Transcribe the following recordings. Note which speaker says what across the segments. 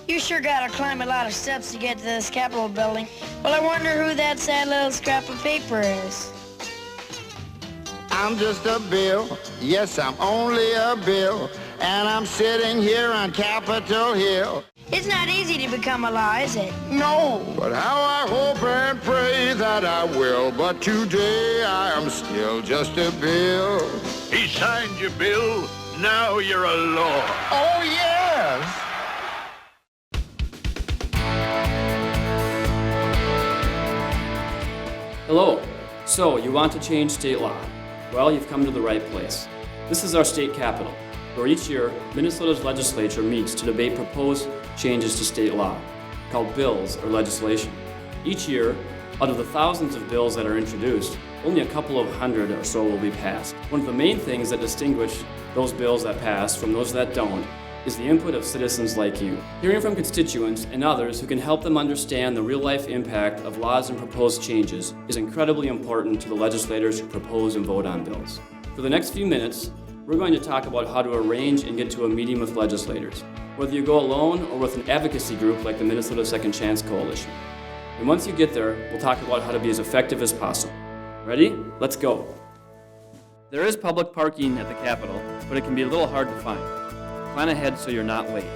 Speaker 1: You sure gotta climb a lot of steps to get to this Capitol building. Well, I wonder who that sad little scrap of paper is.
Speaker 2: I'm just a bill. Yes, I'm only a bill. And I'm sitting here on Capitol Hill.
Speaker 1: It's not easy to become a law, is it?
Speaker 2: No, but how I hope and pray that I will. But today I am still just a bill.
Speaker 3: He signed your bill. Now you're a law.
Speaker 2: Oh, yes.
Speaker 4: Hello. So, you want to change state law? Well, you've come to the right place. This is our state capitol, where each year, Minnesota's legislature meets to debate proposed changes to state law, called bills or legislation. Each year, out of the thousands of bills that are introduced, only a couple of hundred or so will be passed. One of the main things that distinguish those bills that pass from those that don't is the input of citizens like you. Hearing from constituents and others who can help them understand the real-life impact of laws and proposed changes is incredibly important to the legislators who propose and vote on bills. For the next few minutes, we're going to talk about how to arrange and get to a meeting with legislators, whether you go alone or with an advocacy group like the Minnesota Second Chance Coalition. And once you get there, we'll talk about how to be as effective as possible. Ready? Let's go. There is public parking at the Capitol, but it can be a little hard to find. Plan ahead so you're not late.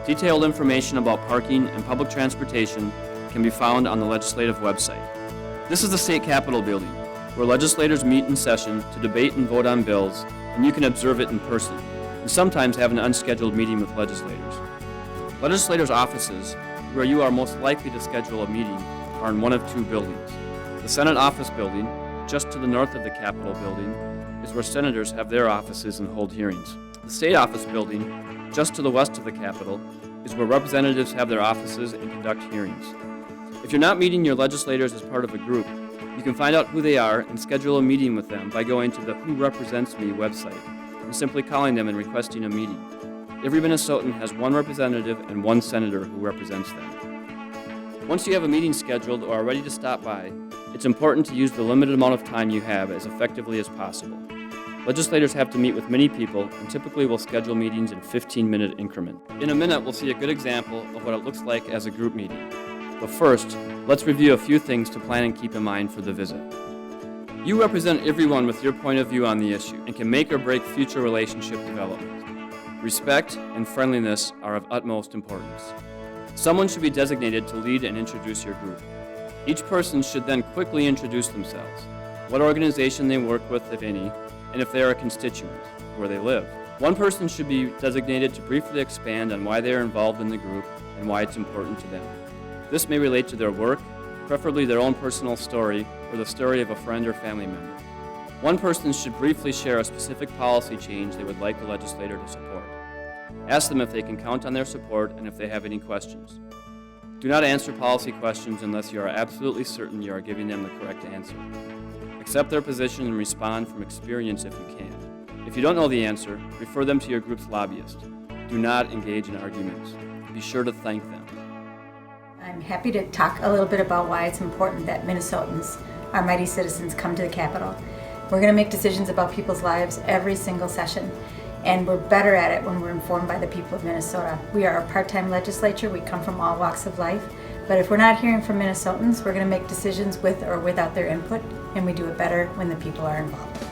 Speaker 4: Detailed information about parking and public transportation can be found on the legislative website. This is the State Capitol building, where legislators meet in session to debate and vote on bills, and you can observe it in person, and sometimes have an unscheduled meeting with legislators. Legislators' offices, where you are most likely to schedule a meeting, are in one of two buildings. The Senate Office Building, just to the north of the Capitol building, is where senators have their offices and hold hearings. The State Office Building, just to the west of the Capitol, is where representatives have their offices and conduct hearings. If you're not meeting your legislators as part of a group, you can find out who they are and schedule a meeting with them by going to the Who Represents Me website and simply calling them and requesting a meeting. Every Minnesotan has one representative and one senator who represents them. Once you have a meeting scheduled or are ready to stop by, it's important to use the limited amount of time you have as effectively as possible. Legislators have to meet with many people and typically will schedule meetings in 15-minute increments. In a minute, we'll see a good example of what it looks like as a group meeting. But first, let's review a few things to plan and keep in mind for the visit. You represent everyone with your point of view on the issue and can make or break future relationship development. Respect and friendliness are of utmost importance. Someone should be designated to lead and introduce your group. Each person should then quickly introduce themselves, what organization they work with, if any, and if they are a constituent, where they live. One person should be designated to briefly expand on why they are involved in the group and why it's important to them. This may relate to their work, preferably their own personal story, or the story of a friend or family member. One person should briefly share a specific policy change they would like the legislator to support. Ask them if they can count on their support and if they have any questions. Do not answer policy questions unless you are absolutely certain you are giving them the correct answer. Accept their position and respond from experience if you can. If you don't know the answer, refer them to your group's lobbyist. Do not engage in arguments. Be sure to thank them.
Speaker 5: I'm happy to talk a little bit about why it's important that Minnesotans, our mighty citizens, come to the Capitol. We're going to make decisions about people's lives every single session, and we're better at it when we're informed by the people of Minnesota. We are a part-time legislature. We come from all walks of life. But if we're not hearing from Minnesotans, we're going to make decisions with or without their input, and we do it better when the people are involved.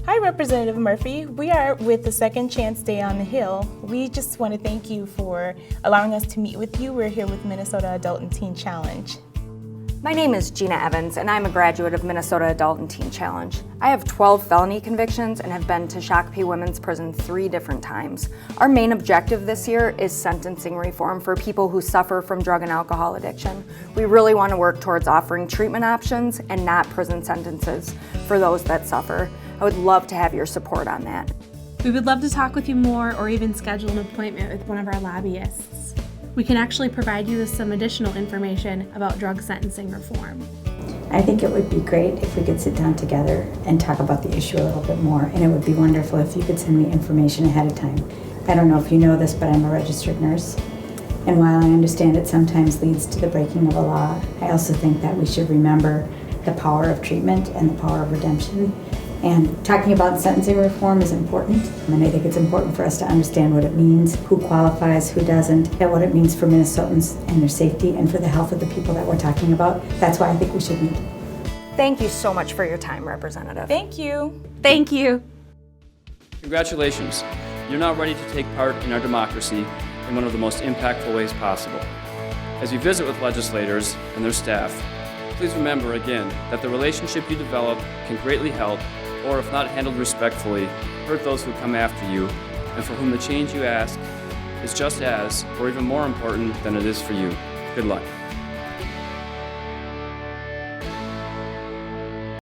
Speaker 6: Hi, Representative Murphy. We are with the Second Chance Day on the Hill. We just want to thank you for allowing us to meet with you. We're here with Minnesota Adult and Teen Challenge.
Speaker 7: My name is Gina Evans, and I'm a graduate of Minnesota Adult and Teen Challenge. I have 12 felony convictions and have been to Shakopee Women's Prison 3 different times. Our main objective this year is sentencing reform for people who suffer from drug and alcohol addiction. We really want to work towards offering treatment options and not prison sentences for those that suffer. I would love to have your support on that.
Speaker 8: We would love to talk with you more or even schedule an appointment with one of our lobbyists. We can actually provide you with some additional information about drug sentencing reform.
Speaker 5: I think it would be great if we could sit down together and talk about the issue a little bit more, and it would be wonderful if you could send me information ahead of time. I don't know if you know this, but I'm a registered nurse, and while I understand it sometimes leads to the breaking of a law, I also think that we should remember the power of treatment and the power of redemption, And talking about sentencing reform is important, and I think it's important for us to understand what it means, who qualifies, who doesn't, and what it means for Minnesotans and their safety and for the health of the people that we're talking about. That's why I think we should meet.
Speaker 7: Thank you so much for your time, Representative.
Speaker 6: Thank you.
Speaker 8: Thank you.
Speaker 4: Congratulations. You're now ready to take part in our democracy in one of the most impactful ways possible. As you visit with legislators and their staff, please remember again that the relationship you develop can greatly help, or if not handled respectfully, hurt those who come after you, and for whom the change you ask is just as, or even more important than it is for you. Good luck.